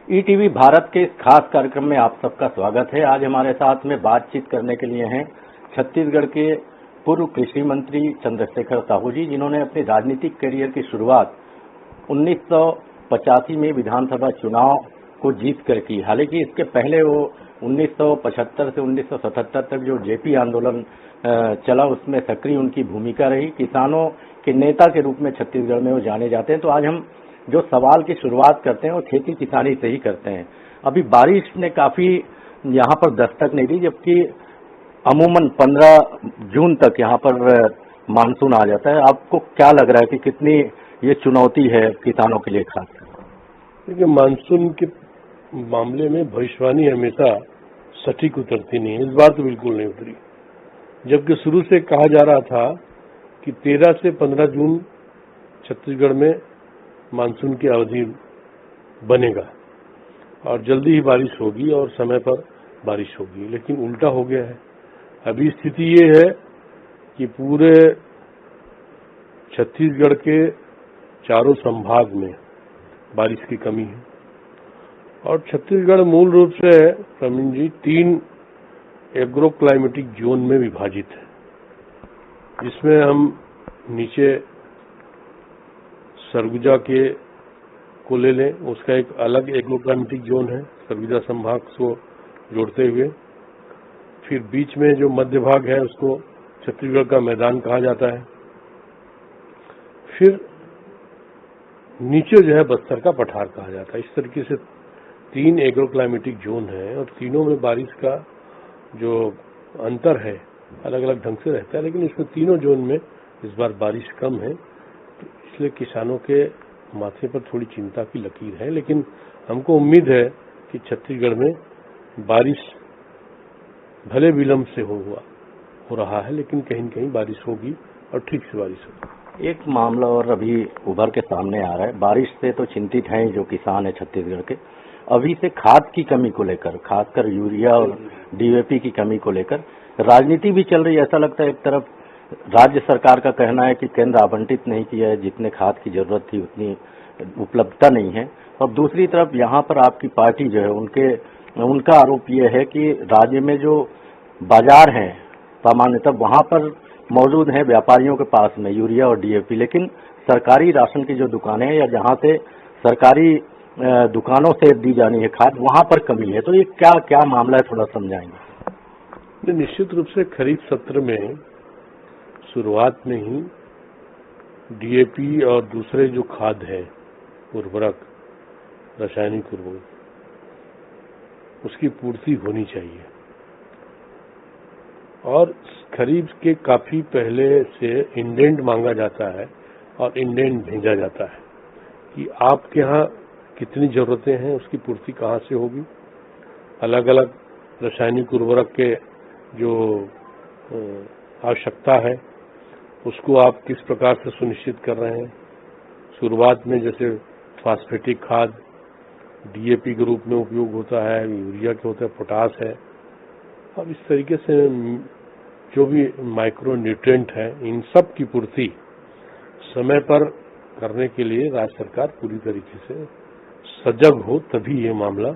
ETV Bharat के इस खास कार्यक्रम में आप सबका स्वागत है। आज हमारे साथ में बातचीत करने के लिए हैं छत्तीसगढ़ के पूर्व कृषि मंत्री चंद्रशेखर साहू जी, जिन्होंने अपने राजनीतिक करियर की शुरुआत 1985 में विधानसभा चुनाव को जीत कर की। हालांकि इसके पहले वो 1975 से 1977 तक जो जेपी आंदोलन चला, उसमें सक्रिय उनकी भूमिका रही। किसानों के नेता के रूप में छत्तीसगढ़ में वो जाने जाते हैं। तो आज हम जो सवाल की शुरुआत करते हैं वो खेती किसानी से ही करते हैं। अभी बारिश ने काफी यहाँ पर दस्तक नहीं दी, जबकि अमूमन 15 जून तक यहाँ पर मानसून आ जाता है। आपको क्या लग रहा है कि कितनी ये चुनौती है किसानों के लिए खास? देखिए, मानसून के मामले में भविष्यवाणी हमेशा सटीक उतरती नहीं है। इस बार तो बिल्कुल नहीं उतरी, जबकि शुरू से कहा जा रहा था कि 13 से 15 जून छत्तीसगढ़ में मानसून की अवधि बनेगा और जल्दी ही बारिश होगी और समय पर बारिश होगी, लेकिन उल्टा हो गया है। अभी स्थिति ये है कि पूरे छत्तीसगढ़ के चारों संभाग में बारिश की कमी है और छत्तीसगढ़ मूल रूप से प्रवीण जी 3 एग्रो क्लाइमेटिक जोन में विभाजित है, जिसमें हम नीचे सरगुजा के को ले लें, उसका एक अलग एग्रो क्लाइमेटिक जोन है सरगुजा संभाग को जोड़ते हुए। फिर बीच में जो मध्य भाग है उसको छत्तीसगढ़ का मैदान कहा जाता है। फिर नीचे जो है बस्तर का पठार कहा जाता है। इस तरीके से 3 एग्रो क्लाइमेटिक जोन है और तीनों में बारिश का जो अंतर है अलग अलग ढंग से रहता है, लेकिन इसमें तीनों जोन में इस बार बारिश कम है। तो इसलिए किसानों के माथे पर थोड़ी चिंता की लकीर है, लेकिन हमको उम्मीद है कि छत्तीसगढ़ में बारिश भले विलंब से हो रहा है, लेकिन कहीं न कहीं बारिश होगी और ठीक से बारिश होगी। एक मामला और अभी उभर के सामने आ रहा है। बारिश से तो चिंतित हैं जो किसान है छत्तीसगढ़ के, अभी से खाद की कमी को लेकर, खासकर यूरिया और डीएपी की कमी को लेकर राजनीति भी चल रही है। ऐसा लगता है एक तरफ राज्य सरकार का कहना है कि केंद्र आवंटित नहीं किया है, जितने खाद की जरूरत थी उतनी उपलब्धता नहीं है, और दूसरी तरफ यहाँ पर आपकी पार्टी जो है उनका आरोप ये है कि राज्य में जो बाजार हैं सामान्यतः वहाँ पर मौजूद हैं व्यापारियों के पास में यूरिया और डीएपी, लेकिन सरकारी राशन की जो दुकानें हैं या जहाँ से सरकारी दुकानों से दी जानी है खाद, वहाँ पर कमी है। तो ये क्या मामला है, थोड़ा समझाएंगे? निश्चित रूप से खरीफ सत्र में शुरुआत में ही डीएपी और दूसरे जो खाद है उर्वरक, रासायनिक उर्वरक, उसकी पूर्ति होनी चाहिए। और खरीफ के काफी पहले से इंडेंट मांगा जाता है और इंडेंट भेजा जाता है कि आपके यहाँ कितनी जरूरतें हैं, उसकी पूर्ति कहाँ से होगी। अलग अलग रासायनिक उर्वरक के जो आवश्यकता है उसको आप किस प्रकार से सुनिश्चित कर रहे हैं। शुरुआत में जैसे फास्फेटिक खाद डीएपी के रूप में उपयोग होता है, यूरिया के होता है, पोटास है, और इस तरीके से जो भी माइक्रो न्यूट्रिएंट है इन सब की पूर्ति समय पर करने के लिए राज्य सरकार पूरी तरीके से सजग हो, तभी ये मामला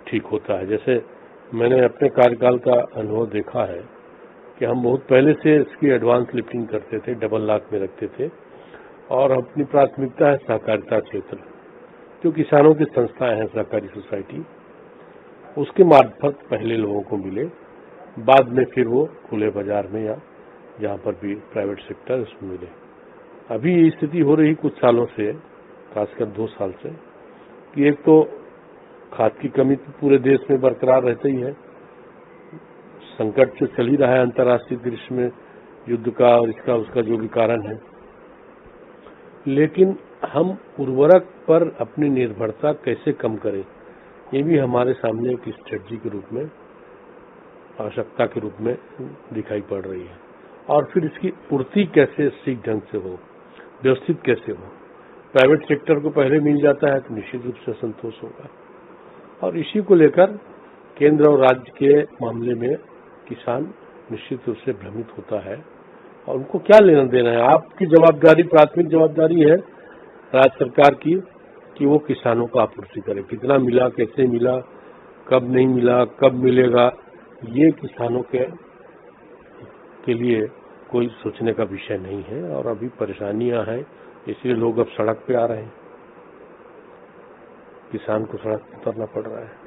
ठीक होता है। जैसे मैंने अपने कार्यकाल का अनुभव देखा है कि हम बहुत पहले से इसकी एडवांस लिफ्टिंग करते थे, डबल लॉक में रखते थे, और अपनी प्राथमिकता है सहकारिता क्षेत्र, जो किसानों की संस्थाएं हैं, सहकारी सोसाइटी, उसके मार्फत पहले लोगों को मिले, बाद में फिर वो खुले बाजार में या जहाँ पर भी प्राइवेट सेक्टर उसमें मिले। अभी ये स्थिति हो रही कुछ सालों से, खासकर 2 साल से, कि एक तो खाद की कमी तो पूरे देश में बरकरार रहता ही है, संकट से चल ही रहा है अंतर्राष्ट्रीय दृश्य में युद्ध का और इसका उसका जो भी कारण है, लेकिन हम उर्वरक पर अपनी निर्भरता कैसे कम करें, ये भी हमारे सामने एक स्ट्रेटजी के रूप में, आवश्यकता के रूप में दिखाई पड़ रही है। और फिर इसकी पूर्ति कैसे ठीक ढंग से हो, व्यवस्थित कैसे हो। प्राइवेट सेक्टर को पहले मिल जाता है तो निश्चित रूप से संतोष होगा, और इसी को लेकर केंद्र और राज्य के मामले में किसान निश्चित रूप से भ्रमित होता है, और उनको क्या लेना देना है। आपकी जवाबदारी, प्राथमिक जवाबदारी है राज्य सरकार की कि वो किसानों को आपूर्ति करे। कितना मिला, कैसे मिला, कब नहीं मिला, कब मिलेगा, ये किसानों के लिए कोई सोचने का विषय नहीं है। और अभी परेशानियां हैं, इसलिए लोग अब सड़क पे आ रहे हैं, किसान को सड़क पर उतरना पड़ रहा है।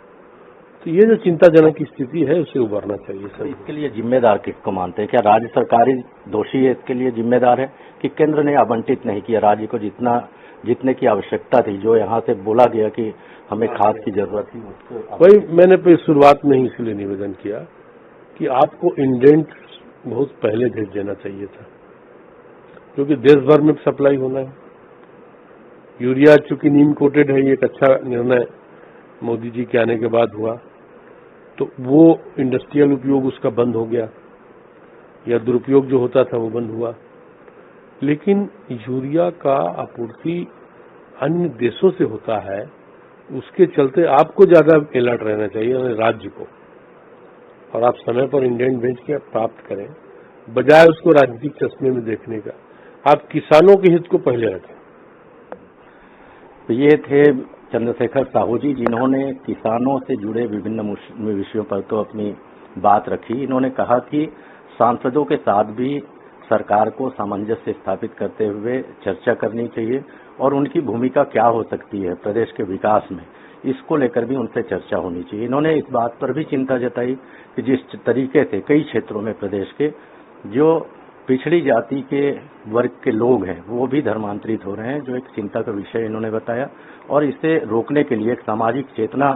तो ये जो चिंताजनक स्थिति है, उसे उभरना चाहिए सर। इसके लिए जिम्मेदार किसको मानते हैं? क्या राज्य सरकार ही दोषी है, इसके लिए जिम्मेदार है कि केंद्र ने आवंटित नहीं किया राज्य को जितने की आवश्यकता थी, जो यहाँ से बोला गया कि हमें खाद की जरूरत थी उसको? वही मैंने शुरुआत में ही इसलिए निवेदन किया कि आपको इंडेंट बहुत पहले भेज देना चाहिए था, क्योंकि देश भर में सप्लाई होना है। यूरिया चूंकि नीम कोटेड है, ये एक अच्छा निर्णय मोदी जी के आने के बाद हुआ, तो वो इंडस्ट्रियल उपयोग उसका बंद हो गया, या दुरुपयोग जो होता था वो बंद हुआ। लेकिन यूरिया का आपूर्ति अन्य देशों से होता है, उसके चलते आपको ज्यादा अलर्ट रहना चाहिए राज्य को, और आप समय पर इंडेंट भेज के प्राप्त करें, बजाय उसको राजनीतिक चश्मे में देखने का। आप किसानों के हित को पहले रखें। तो ये थे चंद्रशेखर साहू जी, जिन्होंने किसानों से जुड़े विभिन्न विषयों पर तो अपनी बात रखी। इन्होंने कहा कि सांसदों के साथ भी सरकार को सामंजस्य स्थापित करते हुए चर्चा करनी चाहिए और उनकी भूमिका क्या हो सकती है प्रदेश के विकास में, इसको लेकर भी उनसे चर्चा होनी चाहिए। इन्होंने इस बात पर भी चिंता जताई कि जिस तरीके से कई क्षेत्रों में प्रदेश के जो पिछड़ी जाति के वर्ग के लोग हैं वो भी धर्मांतरित हो रहे हैं, जो एक चिंता का विषय इन्होंने बताया, और इसे रोकने के लिए एक सामाजिक चेतना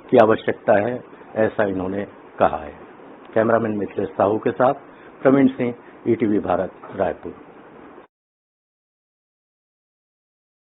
की आवश्यकता है, ऐसा इन्होंने कहा है। कैमरामैन मिथिलेश साहू के साथ प्रवीण सिंह, ईटीवी भारत, रायपुर।